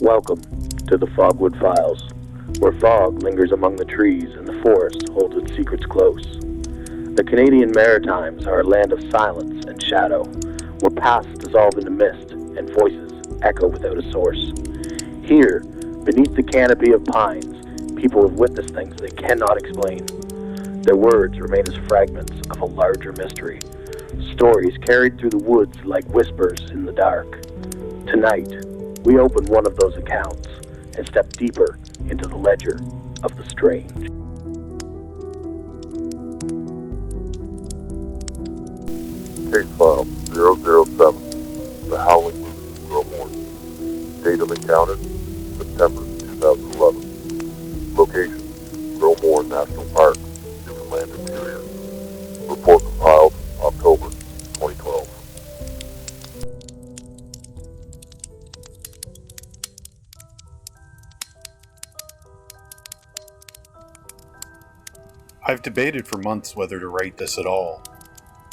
Welcome to the Fogwood Files, where fog lingers among the trees and the forest holds its secrets close. The Canadian Maritimes are a land of silence and shadow, where pasts dissolve into mist and voices echo without a source. Here, beneath the canopy of pines, people have witnessed things they cannot explain. Their words remain as fragments of a larger mystery, stories carried through the woods like whispers in the dark. Tonight, we open one of those accounts and step deeper into the ledger of the strange. Case file 007, the Howling Gros Morne. Date of encounter, September 2011. Location, Gros Morne National Park, Newfoundland Interior. Report compiled October 2012. I've debated for months whether to write this at all.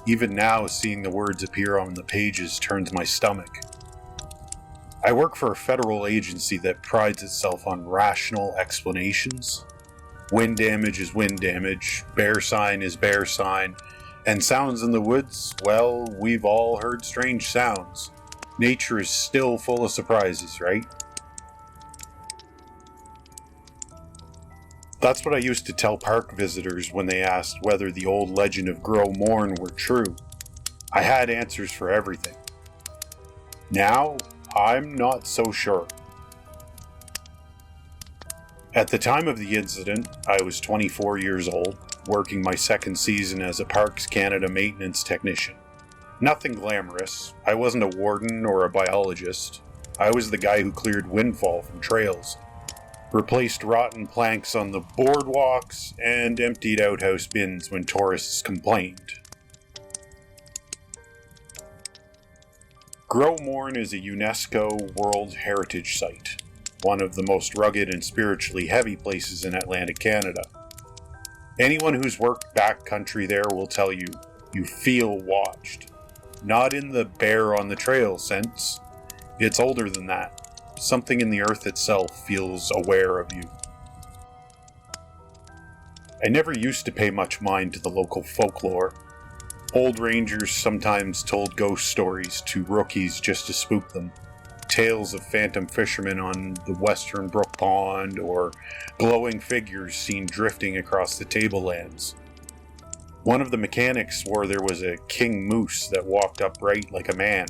Even now, seeing the words appear on the pages turns my stomach. I work for a federal agency that prides itself on rational explanations. Wind damage is wind damage, bear sign is bear sign, and sounds in the woods, well, we've all heard strange sounds. Nature is still full of surprises, right? That's what I used to tell park visitors when they asked whether the old legend of Gros Morne were true. I had answers for everything. Now, I'm not so sure. At the time of the incident, I was 24 years old, working my second season as a Parks Canada maintenance technician. Nothing glamorous. I wasn't a warden or a biologist. I was the guy who cleared windfall from trails, replaced rotten planks on the boardwalks, and emptied outhouse bins when tourists complained. Gros Morne is a UNESCO World Heritage Site, one of the most rugged and spiritually heavy places in Atlantic Canada. Anyone who's worked backcountry there will tell you, you feel watched. Not in the bear on the trail sense. It's older than that. Something in the earth itself feels aware of you. I never used to pay much mind to the local folklore. Old rangers sometimes told ghost stories to rookies just to spook them. Tales of phantom fishermen on the western brook pond, or glowing figures seen drifting across the tablelands. One of the mechanics swore there was a king moose that walked upright like a man.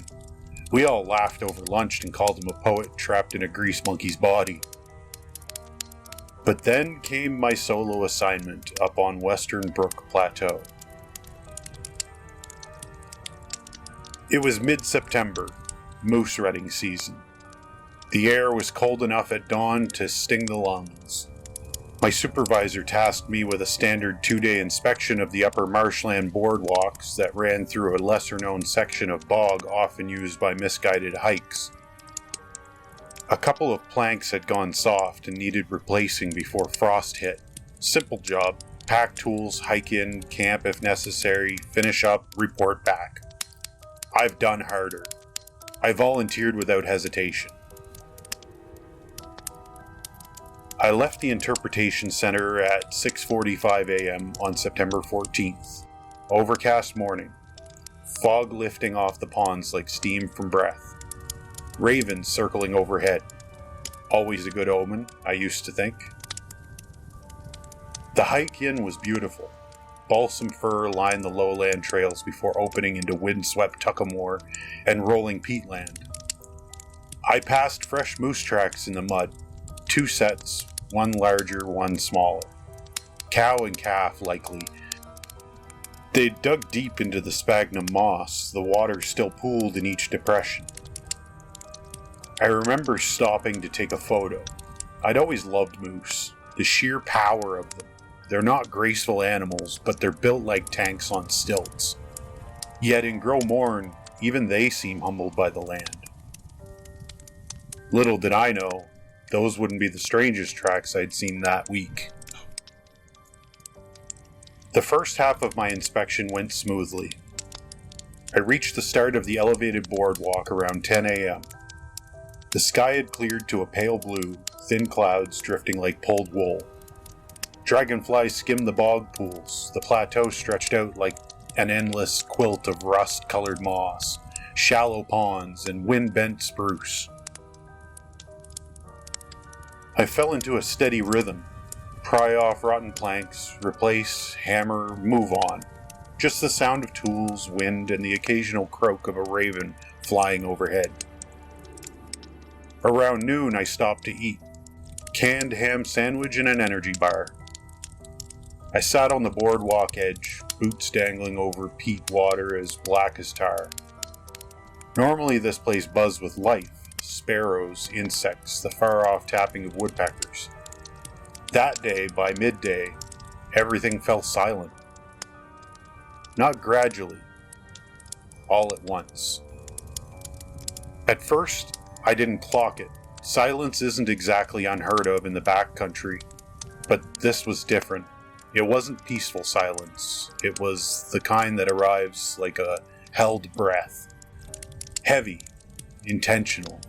We all laughed over lunch and called him a poet trapped in a grease monkey's body. But then came my solo assignment up on Western Brook Plateau. It was mid-September, moose rutting season. The air was cold enough at dawn to sting the lungs. My supervisor tasked me with a standard 2-day inspection of the upper marshland boardwalks that ran through a lesser-known section of bog often used by misguided hikes. A couple of planks had gone soft and needed replacing before frost hit. Simple job: pack tools, hike in, camp if necessary, finish up, report back. I've done harder. I volunteered without hesitation. I left the interpretation center at 6:45 a.m. on September 14th. Overcast morning. Fog lifting off the ponds like steam from breath. Ravens circling overhead. Always a good omen, I used to think. The hike in was beautiful. Balsam fir lined the lowland trails before opening into windswept tuckamore and rolling peatland. I passed fresh moose tracks in the mud. 2 sets, one larger, one smaller. Cow and calf, likely. They'd dug deep into the sphagnum moss, the water still pooled in each depression. I remember stopping to take a photo. I'd always loved moose, the sheer power of them. They're not graceful animals, but they're built like tanks on stilts. Yet in Gros Morne, even they seem humbled by the land. Little did I know, those wouldn't be the strangest tracks I'd seen that week. The first half of my inspection went smoothly. I reached the start of the elevated boardwalk around 10 a.m. The sky had cleared to a pale blue, thin clouds drifting like pulled wool. Dragonflies skimmed the bog pools, the plateau stretched out like an endless quilt of rust-colored moss, shallow ponds, and wind-bent spruce. I fell into a steady rhythm. Pry off rotten planks, replace, hammer, move on. Just the sound of tools, wind, and the occasional croak of a raven flying overhead. Around noon I stopped to eat. Canned ham sandwich and an energy bar. I sat on the boardwalk edge, boots dangling over peat water as black as tar. Normally this place buzzed with life, sparrows, insects, the far-off tapping of woodpeckers. That day, by midday, everything fell silent. Not gradually, all at once. At first, I didn't clock it. Silence isn't exactly unheard of in the backcountry, but this was different. It wasn't peaceful silence. It was the kind that arrives like a held breath. Heavy, intentional.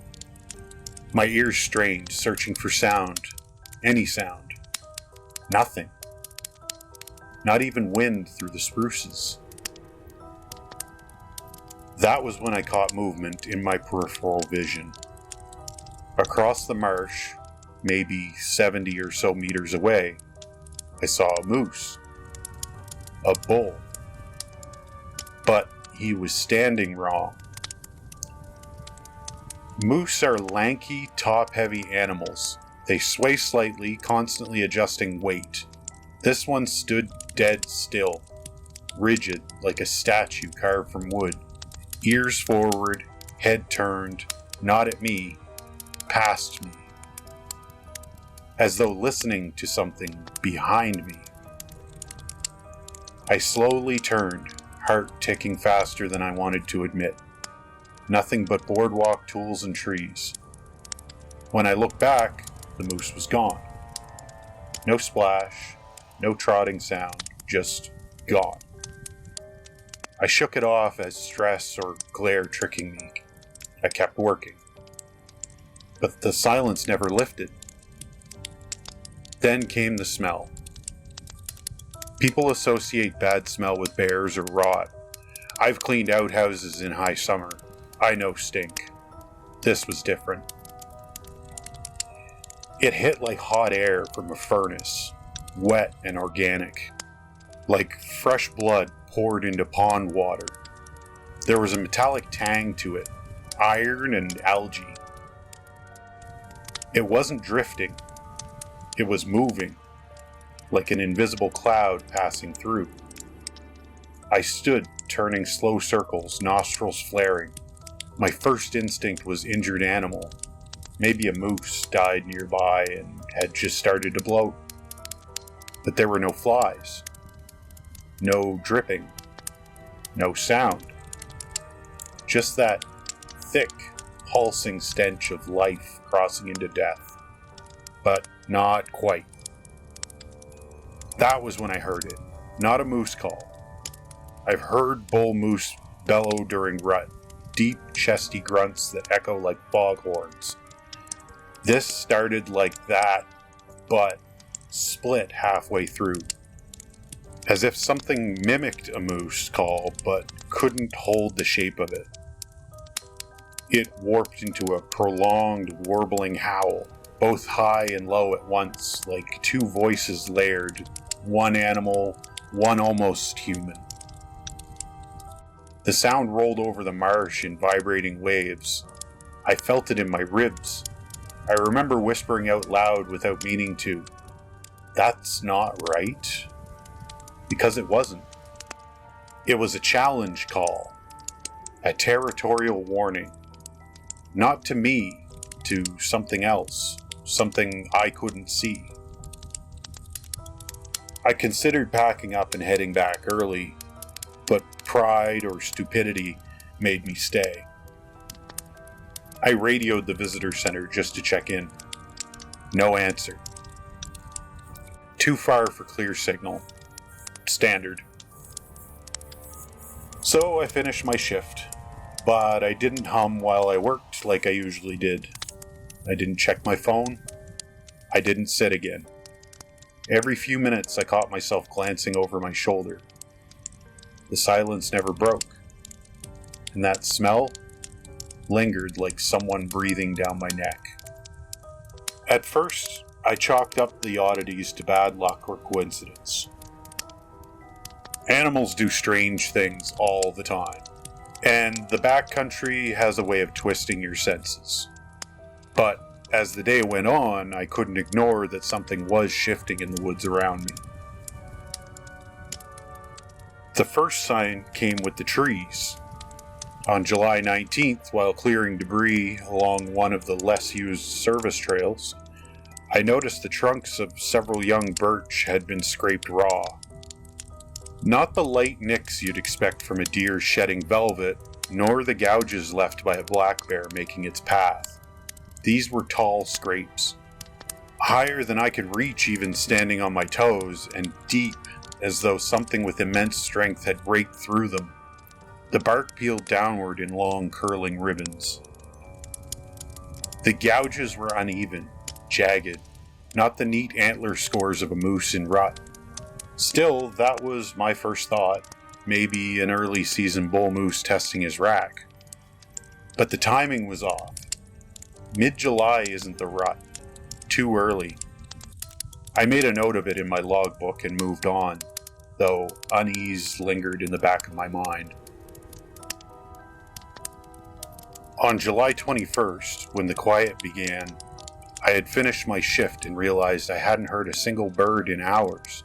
My ears strained, searching for sound. Any sound. Nothing. Not even wind through the spruces. That was when I caught movement in my peripheral vision. Across the marsh, maybe 70 or so meters away, I saw a moose. A bull. But he was standing wrong. Moose are lanky, top-heavy animals. They sway slightly, constantly adjusting weight. This one stood dead still, rigid like a statue carved from wood. Ears forward, head turned, not at me, past me. As though listening to something behind me. I slowly turned, heart ticking faster than I wanted to admit. Nothing but boardwalk tools and trees. When I looked back, the moose was gone. No splash, no trotting sound, just gone. I shook it off as stress or glare tricking me. I kept working. But the silence never lifted. Then came the smell. People associate bad smell with bears or rot. I've cleaned outhouses in high summer. I know stink. This was different. It hit like hot air from a furnace, wet and organic, like fresh blood poured into pond water. There was a metallic tang to it, iron and algae. It wasn't drifting. It was moving, like an invisible cloud passing through. I stood, turning slow circles, nostrils flaring. My first instinct was injured animal. Maybe a moose died nearby and had just started to bloat. But there were no flies. No dripping. No sound. Just that thick, pulsing stench of life crossing into death. But not quite. That was when I heard it. Not a moose call. I've heard bull moose bellow during rut. Deep, chesty grunts that echo like foghorns. This started like that, but split halfway through. As if something mimicked a moose call, but couldn't hold the shape of it. It warped into a prolonged, warbling howl, both high and low at once, like two voices layered, one animal, one almost human. The sound rolled over the marsh in vibrating waves. I felt it in my ribs. I remember whispering out loud without meaning to, "That's not right." Because it wasn't. It was a challenge call. A territorial warning. Not to me, to something else. Something I couldn't see. I considered packing up and heading back early, but pride or stupidity made me stay. I radioed the visitor center just to check in. No answer. Too far for clear signal. Standard. So I finished my shift, but I didn't hum while I worked like I usually did. I didn't check my phone. I didn't sit again. Every few minutes I caught myself glancing over my shoulder. The silence never broke, and that smell lingered like someone breathing down my neck. At first, I chalked up the oddities to bad luck or coincidence. Animals do strange things all the time, and the backcountry has a way of twisting your senses. But as the day went on, I couldn't ignore that something was shifting in the woods around me. The first sign came with the trees. On July 19th, while clearing debris along one of the less used service trails, I noticed the trunks of several young birch had been scraped raw. Not the light nicks you'd expect from a deer shedding velvet, nor the gouges left by a black bear making its path. These were tall scrapes, higher than I could reach even standing on my toes, and deep as though something with immense strength had raked through them. The bark peeled downward in long curling ribbons. The gouges were uneven, jagged, not the neat antler scores of a moose in rut. Still, that was my first thought, maybe an early season bull moose testing his rack. But the timing was off. Mid-July isn't the rut. Too early. I made a note of it in my logbook and moved on, though unease lingered in the back of my mind. On July 21st, when the quiet began, I had finished my shift and realized I hadn't heard a single bird in hours.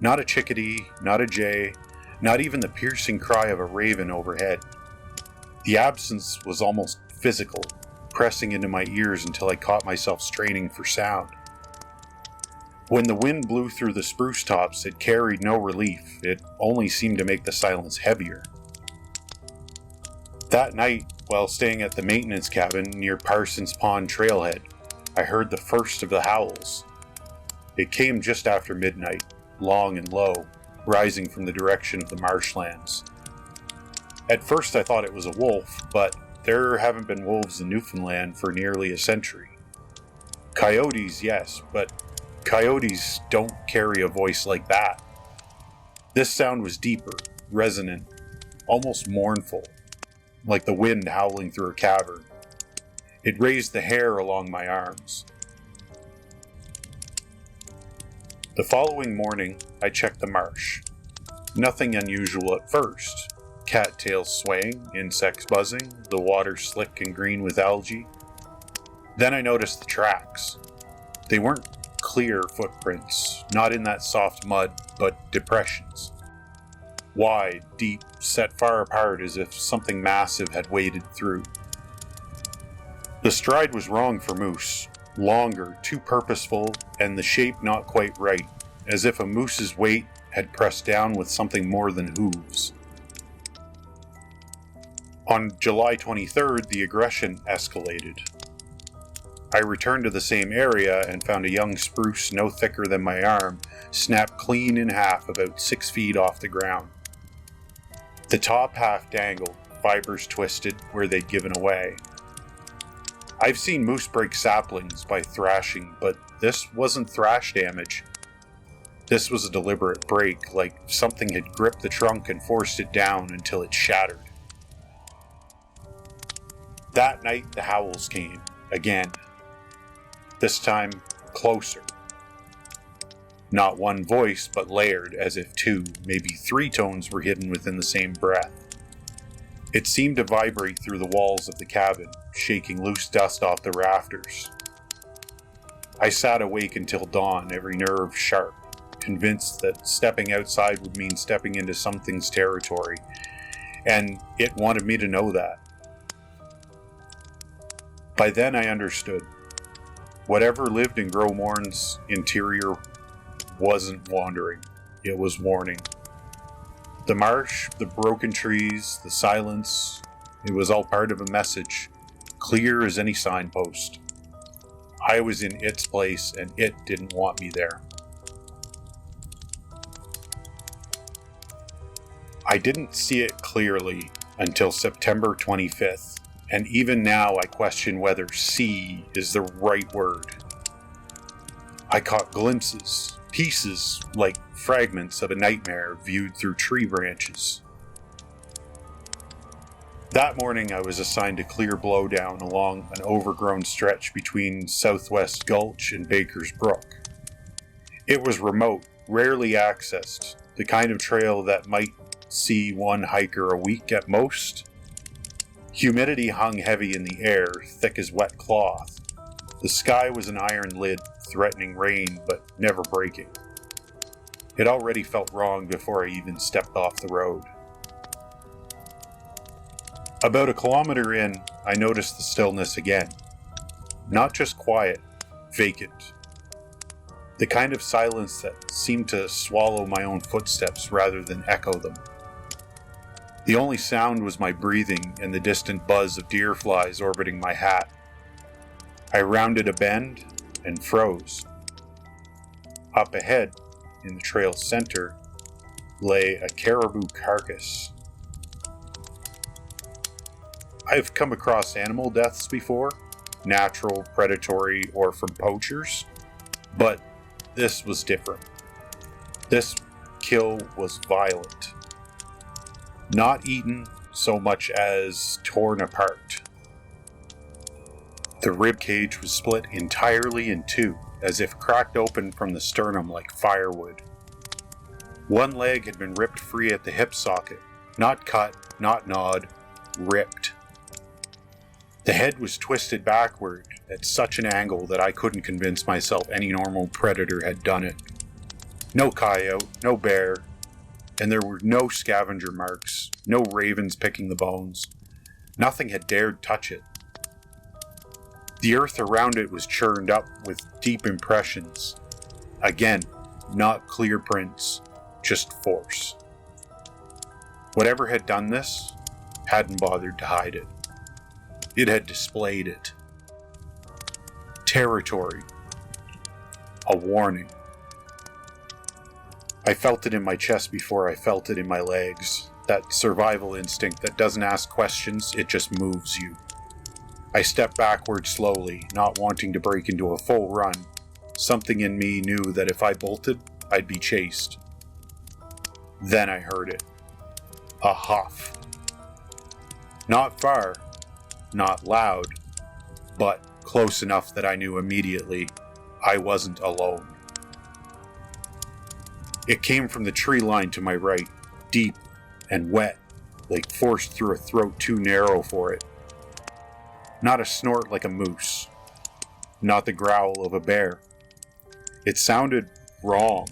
Not a chickadee, not a jay, not even the piercing cry of a raven overhead. The absence was almost physical, pressing into my ears until I caught myself straining for sound. When the wind blew through the spruce tops, it carried no relief. It only seemed to make the silence heavier. That night, while staying at the maintenance cabin near Parsons Pond Trailhead, I heard the first of the howls. It came just after midnight, long and low, rising from the direction of the marshlands. At first I thought it was a wolf, but there haven't been wolves in Newfoundland for nearly a century. Coyotes, yes, but coyotes don't carry a voice like that. This sound was deeper, resonant, almost mournful, like the wind howling through a cavern. It raised the hair along my arms. The following morning, I checked the marsh. Nothing unusual at first. Cattails swaying, insects buzzing, the water slick and green with algae. Then I noticed the tracks. They weren't clear footprints, not in that soft mud, but depressions. Wide, deep, set far apart as if something massive had waded through. The stride was wrong for moose. Longer, too purposeful, and the shape not quite right, as if a moose's weight had pressed down with something more than hooves. On July 23rd, the aggression escalated. I returned to the same area and found a young spruce no thicker than my arm, snapped clean in half about 6 feet off the ground. The top half dangled, fibers twisted where they'd given away. I've seen moose break saplings by thrashing, but this wasn't thrash damage. This was a deliberate break, like something had gripped the trunk and forced it down until it shattered. That night the howls came, again. This time, closer. Not one voice, but layered, as if 2, maybe 3 tones were hidden within the same breath. It seemed to vibrate through the walls of the cabin, shaking loose dust off the rafters. I sat awake until dawn, every nerve sharp, convinced that stepping outside would mean stepping into something's territory, and it wanted me to know that. By then I understood. Whatever lived in Gros Morne's interior wasn't wandering, it was warning. The marsh, the broken trees, the silence, it was all part of a message, clear as any signpost. I was in its place and it didn't want me there. I didn't see it clearly until September 25th, and even now I question whether see is the right word. I caught glimpses, pieces like fragments of a nightmare viewed through tree branches. That morning I was assigned a clear blowdown along an overgrown stretch between Southwest Gulch and Baker's Brook. It was remote, rarely accessed, the kind of trail that might see one hiker a week at most. Humidity hung heavy in the air, thick as wet cloth. The sky was an iron lid, threatening rain but never breaking. It already felt wrong before I even stepped off the road. About a kilometer in, I noticed the stillness again. Not just quiet, vacant. The kind of silence that seemed to swallow my own footsteps rather than echo them. The only sound was my breathing and the distant buzz of deer flies orbiting my hat. I rounded a bend and froze. Up ahead, in the trail's center, lay a caribou carcass. I've come across animal deaths before, natural, predatory, or from poachers, but this was different. This kill was violent. Not eaten so much as torn apart. The rib cage was split entirely in two, as if cracked open from the sternum like firewood. One leg had been ripped free at the hip socket, not cut, not gnawed, ripped. The head was twisted backward at such an angle that I couldn't convince myself any normal predator had done it. No coyote, no bear, and there were no scavenger marks, no ravens picking the bones. Nothing had dared touch it. The earth around it was churned up with deep impressions. Again, not clear prints, just force. Whatever had done this hadn't bothered to hide it. It had displayed it. Territory. A warning. I felt it in my chest before I felt it in my legs. That survival instinct that doesn't ask questions, it just moves you. I stepped backward slowly, not wanting to break into a full run. Something in me knew that if I bolted, I'd be chased. Then I heard it. A huff. Not far. Not loud, but close enough that I knew immediately I wasn't alone. It came from the tree line to my right, deep and wet, like forced through a throat too narrow for it. Not a snort like a moose, not the growl of a bear. It sounded wrong,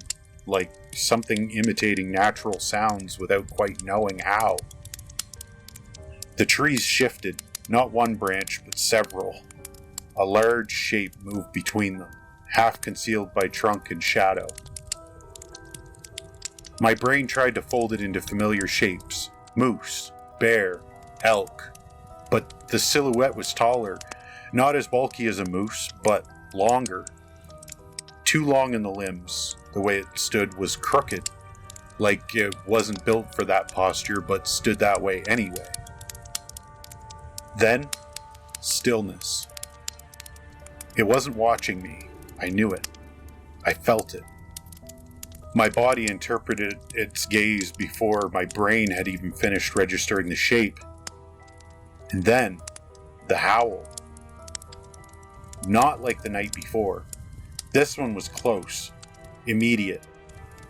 like something imitating natural sounds without quite knowing how. The trees shifted. Not one branch, but several. A large shape moved between them, half concealed by trunk and shadow. My brain tried to fold it into familiar shapes. Moose, bear, elk. But the silhouette was taller, not as bulky as a moose, but longer. Too long in the limbs. The way it stood was crooked, like it wasn't built for that posture, but stood that way anyway. Then, stillness. It wasn't watching me. I knew it. I felt it. My body interpreted its gaze before my brain had even finished registering the shape. And then, the howl. Not like the night before. This one was close, immediate.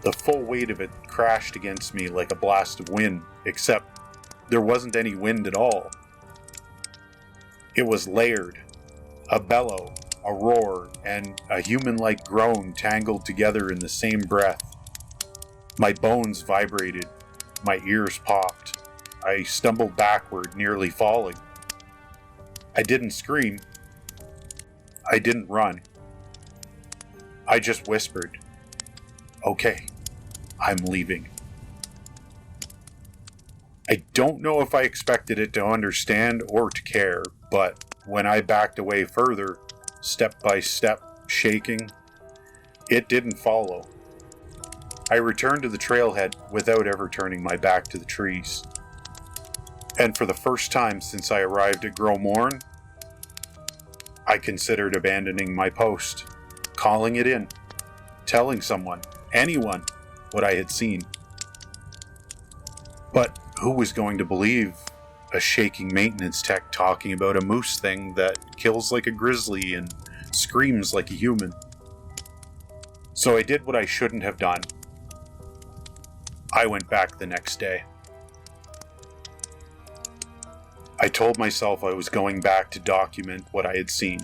The full weight of it crashed against me like a blast of wind, except there wasn't any wind at all. It was layered, a bellow, a roar, and a human-like groan tangled together in the same breath. My bones vibrated, my ears popped. I stumbled backward, nearly falling. I didn't scream. I didn't run. I just whispered, "Okay, I'm leaving." I don't know if I expected it to understand or to care, but when I backed away further, step by step, shaking, it didn't follow. I returned to the trailhead without ever turning my back to the trees. And for the first time since I arrived at Gros Morne, I considered abandoning my post, calling it in, telling someone, anyone, what I had seen. But who was going to believe a shaking maintenance tech talking about a moose thing that kills like a grizzly and screams like a human? So I did what I shouldn't have done. I went back the next day. I told myself I was going back to document what I had seen,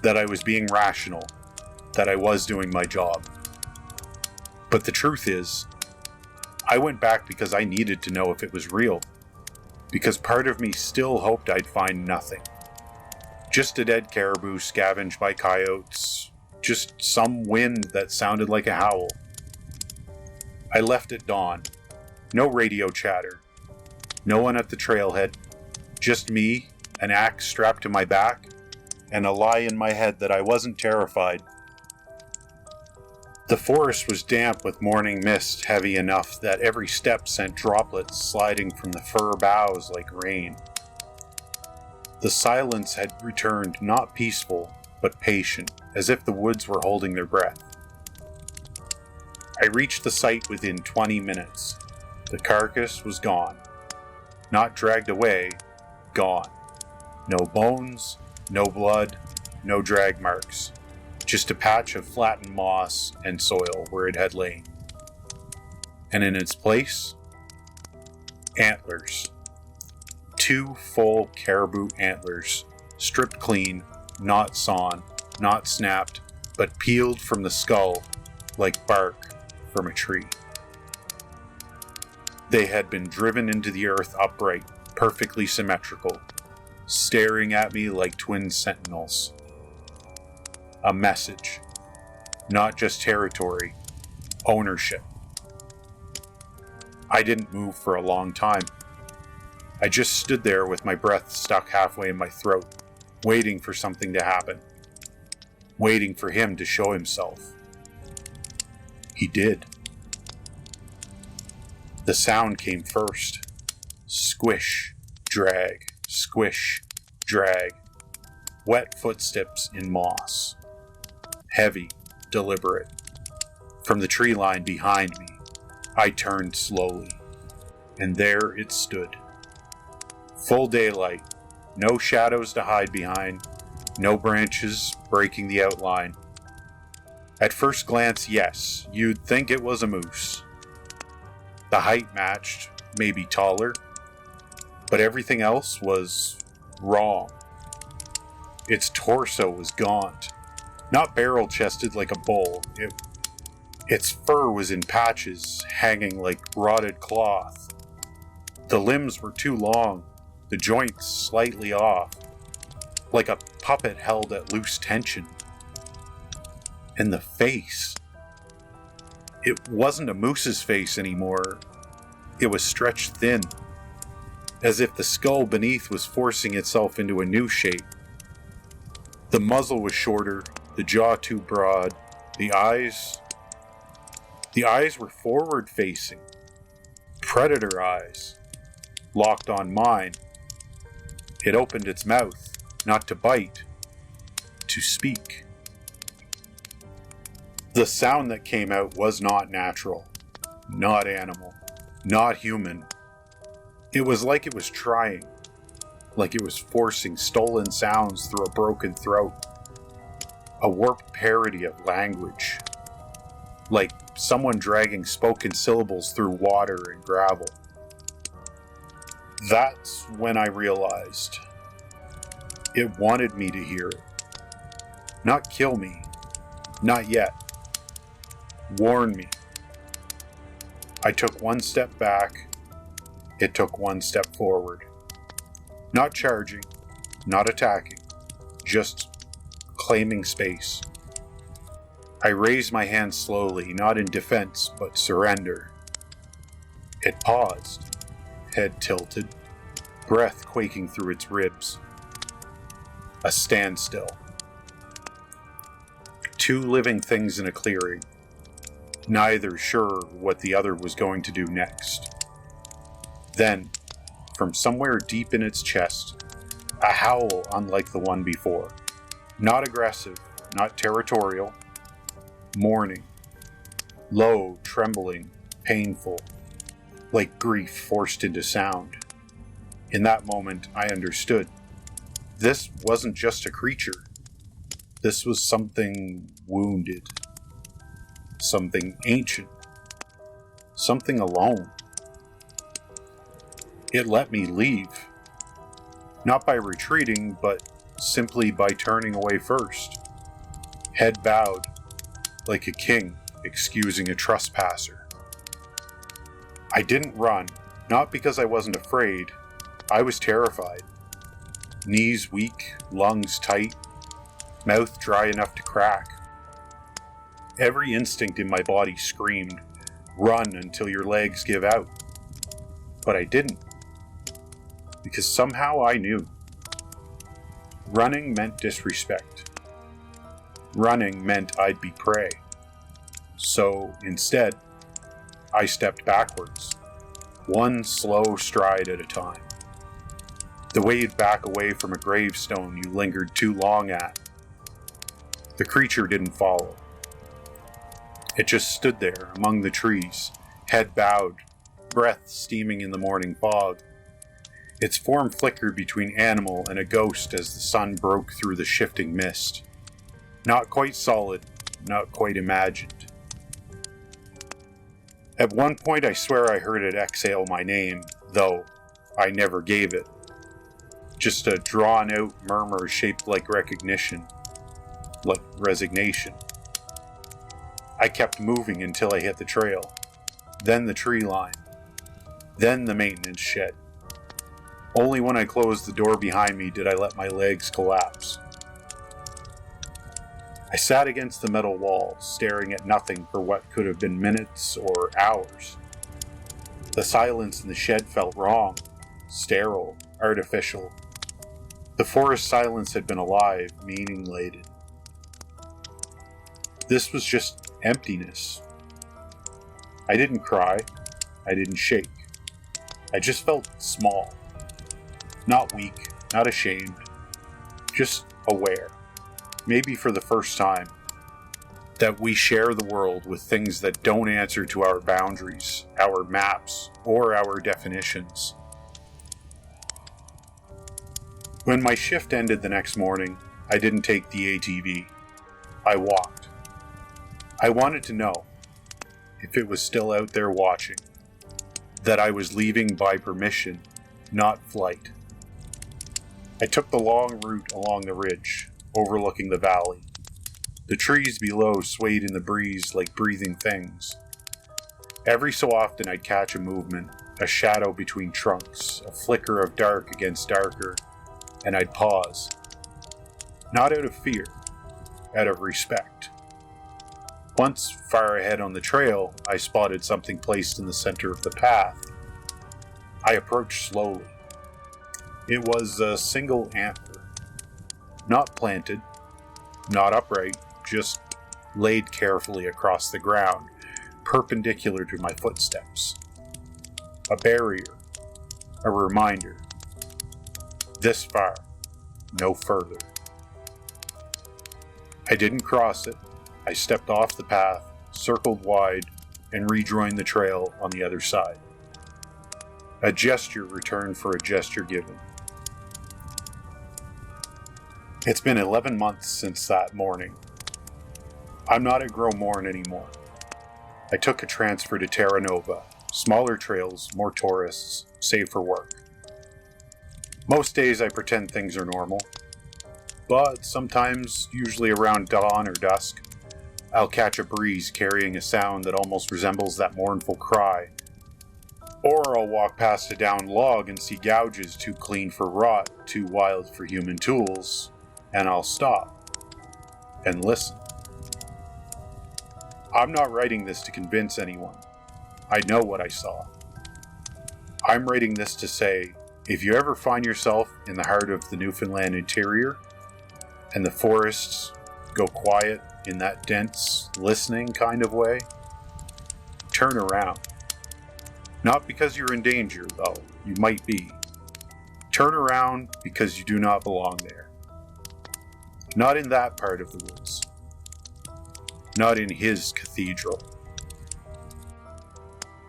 that I was being rational, that I was doing my job. But the truth is, I went back because I needed to know if it was real, because part of me still hoped I'd find nothing. Just a dead caribou scavenged by coyotes, just some wind that sounded like a howl. I left at dawn. No radio chatter. No one at the trailhead. Just me, an axe strapped to my back, and a lie in my head that I wasn't terrified. The forest was damp with morning mist, heavy enough that every step sent droplets sliding from the fir boughs like rain. The silence had returned, not peaceful, but patient, as if the woods were holding their breath. I reached the site within 20 minutes. The carcass was gone. Not dragged away, gone. No bones, no blood, no drag marks. Just a patch of flattened moss and soil where it had lain. And in its place, antlers. 2 full caribou antlers, stripped clean, not sawn, not snapped, but peeled from the skull like bark from a tree. They had been driven into the earth upright, perfectly symmetrical, staring at me like twin sentinels. A message, not just territory, ownership. I didn't move for a long time. I just stood there with my breath stuck halfway in my throat, waiting for something to happen, waiting for him to show himself. He did. The sound came first. Squish, drag, squish, drag. Wet footsteps in moss. Heavy, deliberate. From the tree line behind me, I turned slowly, and there it stood. Full daylight, no shadows to hide behind, no branches breaking the outline. At first glance, yes, you'd think it was a moose. The height matched, maybe taller, but everything else was wrong. Its torso was gaunt, not barrel-chested like a bull. Its fur was in patches, hanging like rotted cloth. The limbs were too long, the joints slightly off, like a puppet held at loose tension. And the face. It wasn't a moose's face anymore. It was stretched thin, as if the skull beneath was forcing itself into a new shape. The muzzle was shorter, the jaw too broad, the eyes were forward-facing, predator eyes, locked on mine. It opened its mouth, not to bite, to speak. The sound that came out was not natural, not animal, not human. It was like it was trying, like it was forcing stolen sounds through a broken throat, a warped parody of language, like someone dragging spoken syllables through water and gravel. That's when I realized it wanted me to hear it. Not kill me, not yet. Warn me. I took one step back. It took one step forward. Not charging, not attacking, just claiming space. I raised my hand slowly, not in defense, but surrender. It paused, head tilted, breath quaking through its ribs. A standstill. 2 living things in a clearing. neither sure what the other was going to do next. Then, from somewhere deep in its chest, a howl unlike the one before. Not aggressive, not territorial. Mourning. Low, trembling, painful, like grief forced into sound. In that moment, I understood. This wasn't just a creature. This was something wounded. Something ancient. Something alone. It let me leave. Not by retreating, but simply by turning away first. Head bowed, like a king excusing a trespasser. I didn't run, not because I wasn't afraid. I was terrified. Knees weak, lungs tight, mouth dry enough to crack. Every instinct in my body screamed, run until your legs give out. But I didn't. Because somehow I knew. Running meant disrespect. Running meant I'd be prey. So, instead, I stepped backwards, one slow stride at a time. The way you'd back away from a gravestone you lingered too long at. The creature didn't follow. It just stood there among the trees, head bowed, breath steaming in the morning fog. Its form flickered between animal and a ghost as the sun broke through the shifting mist. Not quite solid, not quite imagined. At one point I swear I heard it exhale my name, though I never gave it. Just a drawn-out murmur shaped like recognition, like resignation. I kept moving until I hit the trail, then the tree line, then the maintenance shed. Only when I closed the door behind me did I let my legs collapse. I sat against the metal wall, staring at nothing for what could have been minutes or hours. The silence in the shed felt wrong, sterile, artificial. The forest silence had been alive, meaning-laden. This was just emptiness. I didn't cry. I didn't shake. I just felt small. Not weak, not ashamed. Just aware. Maybe for the first time, that we share the world with things that don't answer to our boundaries, our maps, or our definitions. When my shift ended the next morning, I didn't take the ATV. I walked. I wanted to know if it was still out there watching, that I was leaving by permission, not flight. I took the long route along the ridge, overlooking the valley. The trees below swayed in the breeze like breathing things. Every so often I'd catch a movement, a shadow between trunks, a flicker of dark against darker, and I'd pause. Not out of fear, out of respect. Once, far ahead on the trail, I spotted something placed in the center of the path. I approached slowly. It was a single antler. Not planted, not upright, just laid carefully across the ground, perpendicular to my footsteps. A barrier, a reminder. This far, no further. I didn't cross it. I stepped off the path, circled wide, and rejoined the trail on the other side. A gesture returned for a gesture given. It's been 11 months since that morning. I'm not at Gros Morne anymore. I took a transfer to Terra Nova. Smaller trails, more tourists, safer work. Most days I pretend things are normal. But sometimes, usually around dawn or dusk, I'll catch a breeze carrying a sound that almost resembles that mournful cry. Or I'll walk past a downed log and see gouges too clean for rot, too wild for human tools, and I'll stop and listen. I'm not writing this to convince anyone. I know what I saw. I'm writing this to say, if you ever find yourself in the heart of the Newfoundland interior, and the forests go quiet in that dense, listening kind of way, turn around. Not because you're in danger, though you might be. Turn around because you do not belong there. Not in that part of the woods. Not in his cathedral.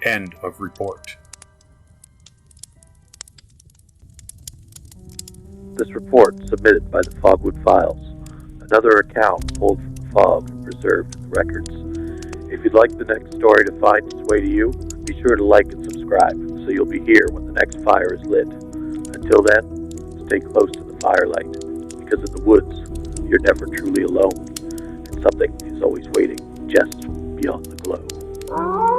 End of report. This report submitted by the Fogwood Files. Another account pulled from the fog and preserved in the records. If you'd like the next story to find its way to you, be sure to like and subscribe so you'll be here when the next fire is lit. Until then, stay close to the firelight, because in the woods, you're never truly alone, and something is always waiting just beyond the glow.